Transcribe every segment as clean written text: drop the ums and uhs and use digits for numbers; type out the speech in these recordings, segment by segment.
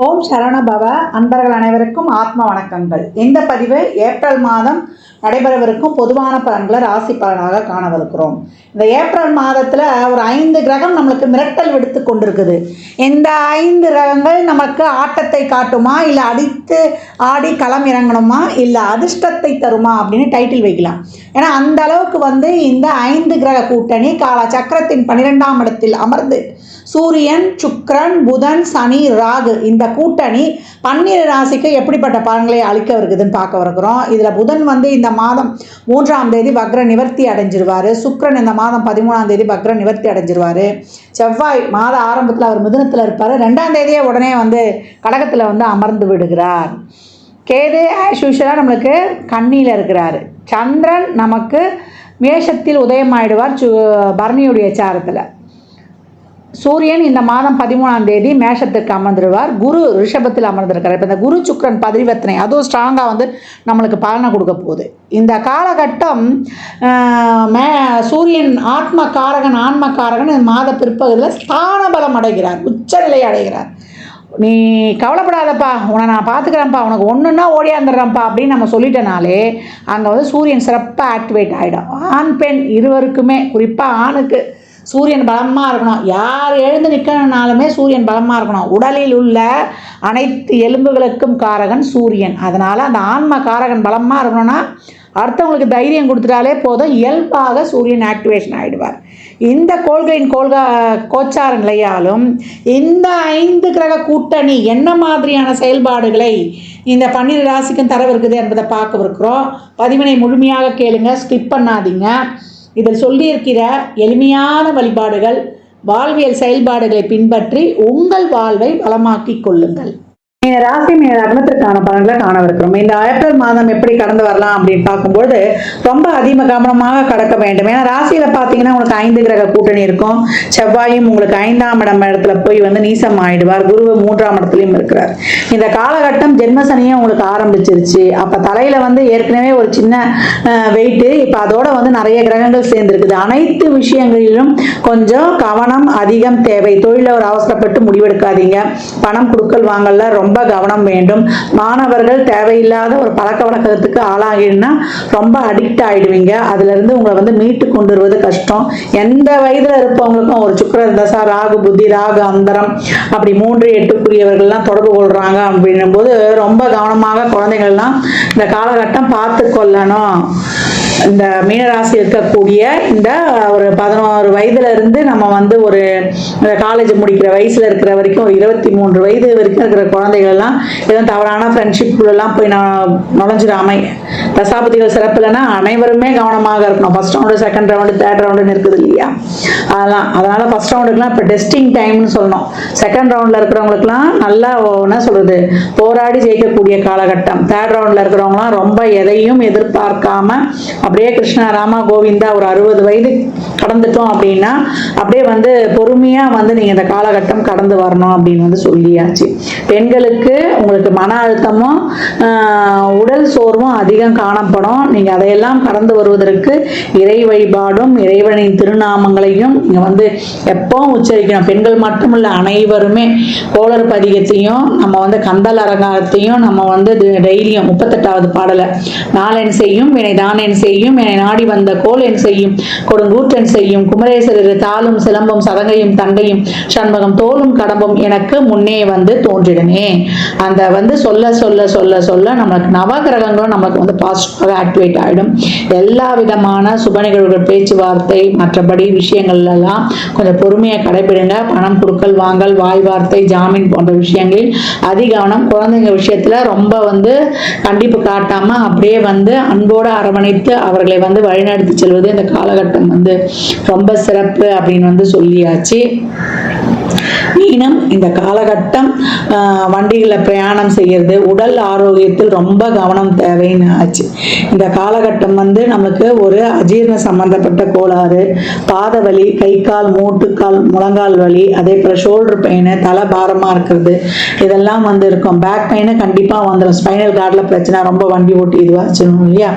ஓம் சரவணபவ அன்பர்கள் அனைவருக்கும் ஆத்ம வணக்கங்கள். இந்த பதிவு ஏப்ரல் மாதம் நடைபெறவிருக்கும் பொதுவான பலன்களை ராசி பலனாக காணவிருக்கிறோம். இந்த ஏப்ரல் மாதத்தில் ஒரு 5 கிரகம் நம்மளுக்கு மிரட்டல் விடுத்து கொண்டிருக்குது. இந்த 5 கிரகங்கள் நமக்கு ஆட்டத்தை காட்டுமா, இல்லை அடித்து ஆடி களம் இறங்கணுமா, இல்லை அதிர்ஷ்டத்தை தருமா அப்படின்னு டைட்டில் வைக்கலாம். ஏன்னா அந்த அளவுக்கு இந்த 5 கிரக கூட்டணி கால சக்கரத்தின் 12ஆம் இடத்தில் அமர்ந்து சூரியன், சுக்கிரன், புதன், சனி, ராகு இந்த கூட்டணி 12 ராசிக்கு எப்படிப்பட்ட பலன்களை அளிக்க இருக்குதுன்னு பார்க்க இருக்கிறோம். இதில் புதன் இந்த மாதம் 3ஆம் தேதி வக்ர நிவர்த்தி அடைஞ்சிருவார். சுக்கிரன் இந்த மாதம் 13ஆம் தேதி வக்ர நிவர்த்தி அடைஞ்சிருவார். செவ்வாய் மாத ஆரம்பத்தில் அவர் மிதுனத்தில் இருப்பார். 2ஆம் தேதியே உடனே கடகத்தில் அமர்ந்து விடுகிறார். கேது ஆஸ் யூஷுவலாக நம்மளுக்கு கன்னியில் இருக்கிறார். சந்திரன் நமக்கு மேஷத்தில் உதயமாயிடுவார் பரணியுடைய சாரத்தில். சூரியன் இந்த மாதம் 13ஆம் தேதி மேஷத்துக்கு அமர்ந்துடுவார். குரு ரிஷபத்தில் அமர்ந்திருக்கிறார். இப்போ இந்த குரு சுக்கிரன் பரிவர்த்தனை அதுவும் ஸ்ட்ராங்காக நம்மளுக்கு பலனை கொடுக்க போகுது. இந்த காலகட்டம் சூரியன் ஆத்ம காரகன் ஆன்ம காரகன் இந்த மாத பிற்பகுதியில் ஸ்தான பலம் அடைகிறார், உச்சநிலை அடைகிறார். நீ கவலைப்படாதப்பா, உன்னை நான் பார்த்துக்கிறேன்ப்பா, உனக்கு ஒன்றுன்னா ஓடியாந்துடுறேன்ப்பா அப்படின்னு நம்ம சொல்லிட்டனாலே அங்கே சூரியன் சிறப்பாக ஆக்டிவேட் ஆகிடும். ஆண் பெண் இருவருக்குமே, குறிப்பாக ஆணுக்கு சூரியன் பலமாக இருக்கணும். யார் எழுந்து நிற்கணுனாலுமே சூரியன் பலமாக இருக்கணும். உடலில் உள்ள அனைத்து எலும்புகளுக்கும் காரகன் சூரியன். அதனால் அந்த ஆன்ம காரகன் பலமாக இருக்கணும்னா அடுத்தவங்களுக்கு தைரியம் கொடுத்துட்டாலே போதும், இயல்பாக சூரியன் ஆக்டிவேஷன் ஆகிடுவார். இந்த கோள்களின் கோச்சார நிலையாலும் இந்த 5 கிரக கூட்டணி என்ன மாதிரியான செயல்பாடுகளை இந்த 12 ராசிக்கும் தரவிருக்குது என்பதை பார்க்க இருக்கிறோம். பதிவினை முழுமையாக கேளுங்க, ஸ்கிப் பண்ணாதீங்க. இதில் சொல்லியிருக்கிற எளிமையான வழிபாடுகள், வாழ்வியல் செயல்பாடுகளை பின்பற்றி உங்கள் வாழ்வை வளமாக்கிக் கொள்ளுங்கள். இந்த ராசி லக்னத்திற்கான பலன்களை காணவிருக்கிறோம். இந்த ஏப்ரல் மாதம் எப்படி கடந்து வரலாம் அப்படின்னு பார்க்கும்போது ரொம்ப அதிக கவனமாக கடக்க வேண்டும். ஏன்னா ராசியில பார்த்தீங்கன்னா உங்களுக்கு 5 கிரக கூட்டணி இருக்கும். செவ்வாயும் உங்களுக்கு 5ஆம் இடத்துல போய் நீசம் ஆயிடுவார். குரு 3ஆம் இடத்துலையும் இருக்கிறார். இந்த காலகட்டம் ஜென்மசனியும் உங்களுக்கு ஆரம்பிச்சிருச்சு. அப்ப தலையில ஏற்கனவே ஒரு சின்ன வெயிட்டு, இப்ப அதோட நிறைய கிரகங்கள் சேர்ந்திருக்குது. அனைத்து விஷயங்களிலும் கொஞ்சம் கவனம் அதிகம் தேவை. தொழில ஒரு அவசரப்பட்டு முடிவெடுக்காதீங்க. பணம் கொடுக்கல் வாங்கல ரொம்ப கவனம் வேண்டும். மாணவர்கள் தேவையில்லாத ஒரு பழக்க வழக்கத்துக்கு ஆளாகினா ரொம்ப அடிக்ட் ஆயிடுவீங்க. அதுல இருந்து உங்களை மீட்டு கொண்டு வருவது கஷ்டம். எந்த வயதுல இருப்பவங்களுக்கும் ஒரு சுக்கிர தசா, ராகு புத்தி, ராகு அந்தரம் அப்படி 3, 8 தொடர்பு கொள்றாங்க அப்படின்னும் போது ரொம்ப கவனமாக குழந்தைகள்லாம் இந்த காலகட்டம் பார்த்து கொள்ளணும். இந்த மீனராசி இருக்கக்கூடிய இந்த ஒரு 11 வயதுல இருந்து நம்ம ஒரு காலேஜ் முடிக்கிற வயசுல இருக்கிற வரைக்கும் ஒரு 23 வயது வரைக்கும் இருக்கிற குழந்தைகள் எல்லாம் எதுவும் தவறான ஃப்ரெண்ட்ஷிப் எல்லாம் போய் நுழைஞ்சிடாம, தசாபதிகள் சிறப்பு இல்லைன்னா அனைவருமே கவனமாக இருக்கணும். First round, second round, third ரவுண்டுன்னு இருக்குது இல்லையா, அதனால ஃபர்ஸ்ட் ரவுண்டுக்குலாம் இப்போ டெஸ்டிங் டைம்னு சொல்லணும். செகண்ட் ரவுண்ட்ல இருக்கிறவங்களுக்குலாம் நல்லா என்ன சொல்றது போராடி ஜெயிக்கக்கூடிய காலகட்டம். தேர்ட் ரவுண்ட்ல இருக்கிறவங்களாம் ரொம்ப எதையும் எதிர்பார்க்காம அப்படியே கிருஷ்ணா ராமா கோவிந்தா ஒரு 60 வயது கடந்துட்டோம் அப்படின்னா அப்படியே பொறுமையா நீங்க இந்த காலகட்டம் கடந்து வரணும் அப்படின்னு சொல்லியாச்சு. பெண்களுக்கு உங்களுக்கு மன அழுத்தமும் உடல் சோர்வும் அதிகம் காணப்படும். நீங்க அதையெல்லாம் கடந்து வருவதற்கு இறை வழிபாடும் இறைவனின் திருநாமங்களையும் நீங்க எப்பவும் உச்சரிக்கணும். பெண்கள் மட்டுமல்ல, அனைவருமே கோளறு பதிகத்தையும் நம்ம கந்தல் அரங்காரத்தையும் நம்ம டெய்லியும் 38வது பாடலை நாளென் செய்யும் வினை தானென் செய்யும் என்னை நாடி வந்த கோல் என் செய்யும் கொடுங்கூற்றன் செய்யும் குமரேசர் தாளும் சிலம்பும் சதங்கையும் தங்கையும் சண்முகம் தோளும் கடம்பும் எனக்கு முன்னே தோன்றிடனே. அந்த சொல்ல சொல்ல சொல்ல சொல்ல நம்மளுக்கு நவகிரகங்களும் நமக்கு பாசிட்டிவாக ஆக்டிவேட் ஆகிடும். எல்லா விதமான சுப நிகழ்வுகள், பேச்சுவார்த்தை, மற்றபடி விஷயங்கள் எல்லாம் கொஞ்சம் பொறுமையை கடைபிடுங்க. பணம் கொடுக்கல் வாங்கல், வாய் வார்த்தை, ஜாமீன் போன்ற விஷயங்களில் அதிகவனம். குழந்தைங்க விஷயத்துல ரொம்ப கண்டிப்பு காட்டாம அப்படியே அன்போடு அரவணைத்து அவர்களை வழிநடத்தி செல்வது இந்த காலகட்டம் ரொம்ப சிறப்பு அப்படின்னு சொல்லியாச்சு. மீனம் இந்த காலகட்டம் வண்டிகளில் பிரயாணம் செய்யறது, உடல் ஆரோக்கியத்தில் ரொம்ப கவனம் தேவைன்னு ஆச்சு. இந்த காலகட்டம் நமக்கு ஒரு அஜீரண சம்பந்தப்பட்ட கோளாறு, பாத வலி, கை கால் மூட்டுக்கால் முழங்கால் வலி, அதே போல ஷோல்டர் பெயின், தலை பாரமா இருக்கிறது, இதெல்லாம் இருக்கும். பேக் பெயின் கண்டிப்பா வந்துடும். ஸ்பைனல் கார்ட்ல பிரச்சனை, ரொம்ப வண்டி ஓட்டி இதுவாச்சுணும் இல்லையா.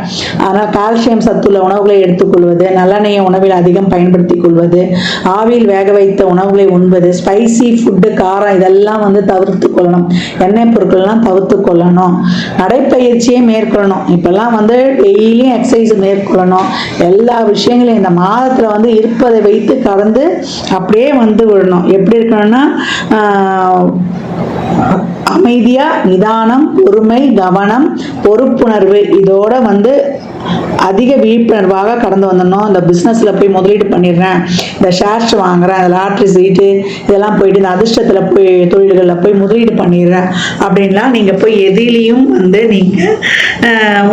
அதனால கால்சியம் சத்துள்ள உணவுகளை எடுத்துக்கொள்வது, நல்லெண்ணெயை உணவில் அதிகம் பயன்படுத்திக் கொள்வது, ஆவியில் வேக வைத்த உணவுகளை உண்பது, ஸ்பைசி ஃபுட்டு, காரம் இதெல்லாம் வந்து தவிர்த்து கொள்ளணும். எண்ணெய் பொருட்கள்லாம் தவிர்த்து கொள்ளணும். நடைப்பயிற்சியை மேற்கொள்ளணும். இப்பெல்லாம் வந்து டெய்லியும் எக்ஸசைஸ் மேற்கொள்ளணும். எல்லா விஷயங்களையும் இந்த மாதத்தில் வந்து இருப்பதை வைத்து கடந்து அப்படியே வந்து விடணும். எப்படி இருக்கணும்னா அமைதியா, நிதானம், பொறுமை, கவனம், பொறுப்புணர்வு இதோட வந்து அதிக விழிப்புணர்வாக கடந்து வந்துடணும். இந்த பிஸ்னஸில் போய் முதலீடு பண்ணிடுறேன், இந்த ஷேர்ஸ் வாங்குறேன், இந்த லாட்ரி சீட்டு இதெல்லாம் போயிட்டு இந்த அதிர்ஷ்டத்தில் போய் தொழில்களில் போய் முதலீடு பண்ணிடுறேன் அப்படின்லாம் நீங்கள் போய் எதிலையும் வந்து நீங்கள்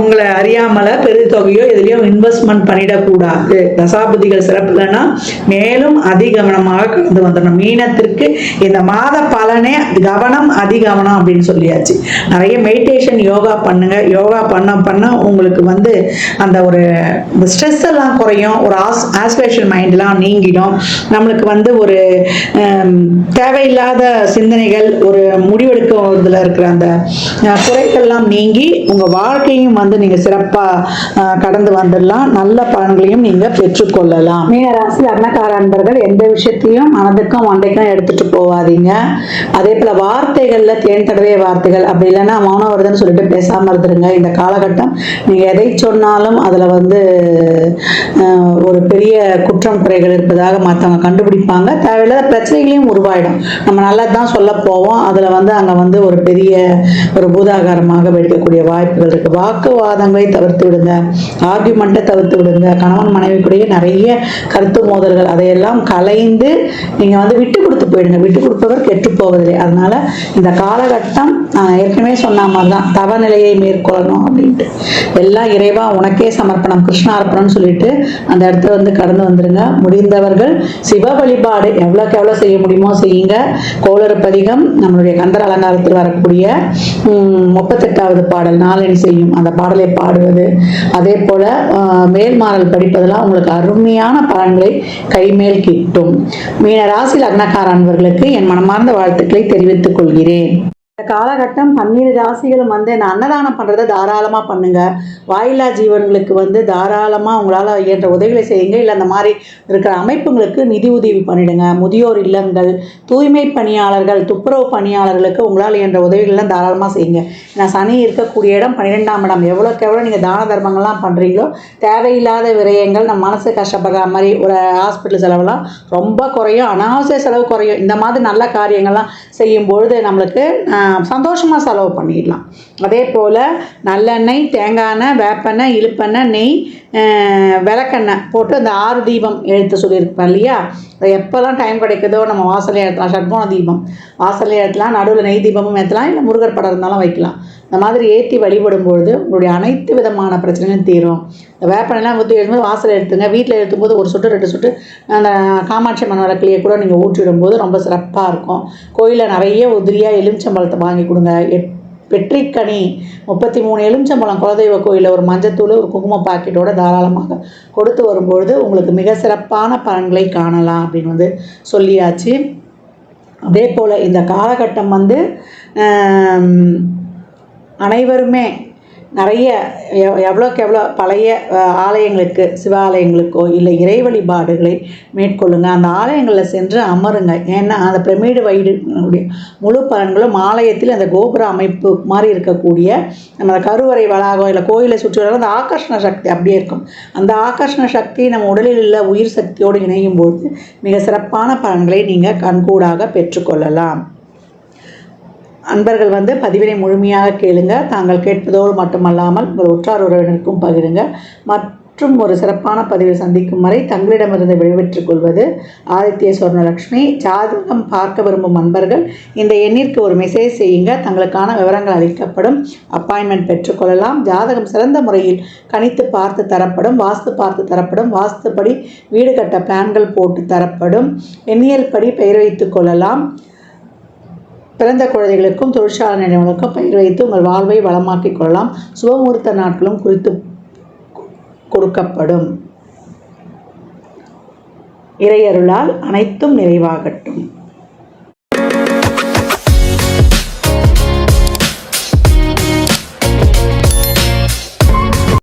உங்களை அறியாமல பெருந்தொகையோ எதுலேயோ இன்வெஸ்ட்மெண்ட் பண்ணிடக்கூடாது. தசாபதிகள் சிறப்பு இல்லைன்னா மேலும் அதிகவனமாக கடந்து வந்துடணும். மீனத்திற்கு இந்த மாத பலனே கவனம், அதிகவனம் அப்படின்னு சொல்லியாச்சு. நிறைய மெடிடேஷன், யோகா பண்ணுங்க. யோகா பண்ண உங்களுக்கு வந்து அந்த ஒரு ஸ்ட்ரெஸ் எல்லாம் குறையும். ஒரு ஆஸ்பிரேஷன் மைண்ட்லாம் நீங்கிடும். நம்மளுக்கு வந்து ஒரு தேவையில்லாத சிந்தனைகள், ஒரு முடிவெடுக்கிறதுல இருக்கிற அந்த குறைகள்லாம் நீங்கி உங்கள் வாழ்க்கையும் வந்து நீங்கள் சிறப்பாக கடந்து வந்துடலாம். நல்ல பலன்களையும் நீங்கள் பெற்றுக்கொள்ளலாம். மீனராசி லக்னக்கார அன்பர்கள் எந்த விஷயத்தையும் மனதுக்கும் மண்டைக்கும் எடுத்துட்டு போவாதீங்க. அதே போல் வார்த்தைகளில் தேன் தடவை வார்த்தைகள், அப்படி இல்லைன்னா மௌனம் வருதுன்னு சொல்லிட்டு பேசாமல் இருந்துருங்க. இந்த காலகட்டம் நீங்கள் எதை சொன்னாலும் அதில் வந்து ஒரு பெரிய குற்றம் குறைகள் இருப்பதாக மற்றவங்க கண்டுபிடிப்பாங்க. தேவையில்லாத பிரச்சனைகளையும் உருவாயிடும். நம்ம நல்லது தான் சொல்ல போவோம், அதில் வந்து அங்கே வந்து ஒரு பெரிய ஒரு பூதாகாரமாக வெடிக்கக்கூடிய வாய்ப்புகள் இருக்குது. வாக்குவாதங்களை தவிர்த்து விடுங்க. ஆர்கியூமெண்ட்டை தவிர்த்து விடுங்க. கணவன் மனைவிக்குடைய நிறைய கருத்து மோதல்கள் அதையெல்லாம் கலைந்து நீங்கள் வந்து விட்டு கொடுத்து போயிடுங்க. விட்டு கொடுப்பவர் கெட்டு போவதில்லை. அதனால இந்த காலகட்டம் ஏற்கனவே சொன்ன மாதிரி தான் தவநிலையை மேற்கொள்ளணும் அப்படின்ட்டு எல்லாம் இறைவா உனக்கே சமர்ப்பணம், கிருஷ்ணார்ப்பணம்னு சொல்லிட்டு அந்த இடத்த வந்து கடந்து வந்துருங்க. முடிந்தவர்கள் சிவ வழிபாடு எவ்வளோக்கு எவ்வளோ செய்ய முடியுமோ செய்யுங்க. கோளறு பதிகம், நம்மளுடைய கந்தர் அலங்காரத்தில் வரக்கூடிய 38வது பாடல் நாளென் செய்யும் அந்த பாடலை பாடுவது, அதே போல மேல்மாறல் படிப்பதெல்லாம் உங்களுக்கு அருமையான பலன்களை கைமேல் கிட்டும். மீன ராசி லக்னக்கார அன்பர்களுக்கு என் மனமார்ந்த வாழ்த்துக்களை தெரிவித்துக் கொள்கிறேன். இந்த காலகட்டம் 12 ராசிகளும் வந்து இந்த அன்னதானம் பண்ணுறதை தாராளமாக பண்ணுங்க. வாயில்லா ஜீவன்களுக்கு வந்து தாராளமாக உங்களால் இயன்ற உதவிகளை செய்யுங்க. இல்லை அந்த மாதிரி இருக்கிற அமைப்புங்களுக்கு நிதி உதவி பண்ணிடுங்க. முதியோர் இல்லங்கள், தூய்மை பணியாளர்கள், துப்புரவு பணியாளர்களுக்கு உங்களால் இயன்ற உதவிகள்லாம் தாராளமாக செய்யுங்க. ஏன்னா சனி இருக்கக்கூடிய இடம் 12ஆம் இடம். எவ்வளோக்கு எவ்வளோ நீங்கள் தான தர்மங்கள்லாம் பண்ணுறீங்களோ தேவையில்லாத விரயங்கள், நம்ம மனசு கஷ்டப்படுற மாதிரி ஒரு ஹாஸ்பிட்டல் செலவெல்லாம் ரொம்ப குறையும். அனாவசிய செலவு குறையும். இந்த மாதிரி நல்ல காரியங்கள்லாம் செய்யும்பொழுது நம்மளுக்கு சந்தோஷமாக செலவு பண்ணிடலாம். அதே போல் நல்லெண்ணெய், தேங்காய் எண்ணெய், வேப்பெண்ணெய், இழுப்பெண்ணெய், நெய், விளக்கெண்ணெய் போட்டு அந்த 6 தீபம் எழுத்து சொல்லியிருப்பேன் இல்லையா, அது எப்போல்லாம் டைம் கிடைக்குதோ நம்ம வாசலே ஏற்றலாம். ஷட்கோண தீபம் வாசலே ஏற்றலாம். நடுவில் நெய் தீபமும் ஏற்றலாம். இல்லை முருகர் படம் இருந்தாலும் வைக்கலாம். இந்த மாதிரி ஏற்றி வழிபடும்பொழுது உங்களுடைய அனைத்து விதமான பிரச்சனைகளும் தீரும். இந்த வேப்பெண்ணெய்லாம் ஊற்றி எழுதும்போது வாசல் எடுத்துங்க. வீட்டில் எழுத்தும்போது 1 சொட்டு 2 சொட்டு அந்த காமாட்சி அம்மன் விளக்குலையே கூட நீங்கள் ஊற்றிடும்போது ரொம்ப சிறப்பாக இருக்கும். கோயிலில் நிறைய உதிரியாக எலுமிச்சம்பழத்தை வாங்கி கொடுங்க. வெற்றிக்கனி 33 எலுமிச்சம்பழம் குலதெய்வ கோயிலில் ஒரு மஞ்சத்தூள், ஒரு குங்கும பாக்கெட்டோட தாராளமாக கொடுத்து வரும்பொழுது உங்களுக்கு மிக சிறப்பான பலன்களை காணலாம் அப்படின்னு வந்து சொல்லியாச்சு. அதே போல் இந்த காலகட்டம் வந்து அனைவருமே நிறைய எவ்வளோக்கு எவ்வளோ பழைய ஆலயங்களுக்கு, சிவாலயங்களுக்கோ இல்லை இறை வழிபாடுகளை மேற்கொள்ளுங்க. அந்த ஆலயங்களில் சென்று அமருங்க. ஏன்னா அந்த பிரமிடு வயிறு முழு பலன்களும் ஆலயத்தில் அந்த கோபுர அமைப்பு மாதிரி இருக்கக்கூடிய நம்ம கருவறை வளாகம் இல்லை கோயிலை சுற்றி வர அந்த ஆகர்ஷண சக்தி அப்படியே இருக்கும். அந்த ஆகர்ஷண சக்தி நம்ம உடலில் உள்ள உயிர் சக்தியோடு இணையும் போது மிக சிறப்பான பலன்களை நீங்கள் கண்கூடாக பெற்றுக்கொள்ளலாம். அன்பர்கள் வந்து பதிவினை முழுமையாக கேளுங்க. தாங்கள் கேட்பதோடு மட்டுமல்லாமல் உங்கள் உற்றார் உறவினருக்கும் பகிருங்க. மற்றும் ஒரு சிறப்பான பதிவில் சந்திக்கும் வரை தங்களிடமிருந்து விடைபெற்றுக் கொள்வது ஆதித்ய சொர்ணலக்ஷ்மி. ஜாதகம் பார்க்க விரும்பும் அன்பர்கள் இந்த எண்ணிற்கு ஒரு மெசேஜ் செய்யுங்க. தங்களுக்கான விவரங்கள் அளிக்கப்படும். அப்பாயின்மெண்ட் பெற்றுக்கொள்ளலாம். ஜாதகம் சிறந்த முறையில் கணித்து பார்த்து தரப்படும். வாஸ்து பார்த்து தரப்படும். வாஸ்துப்படி வீடு கட்ட பிளான்கள் போட்டு தரப்படும். எண்ணியல் படி பெயர் வைத்துக் கொள்ளலாம். பிறந்த குழந்தைகளுக்கும் தொழிற்சாலை நிறுவனங்களுக்கும் பயிர் வைத்து உங்கள் வாழ்வை வளமாக்கிக் கொள்ளலாம். சுபமுகூர்த்த நாட்களும் குறித்து கொடுக்கப்படும். இறையருளால் அனைத்தும் நிறைவாகட்டும்.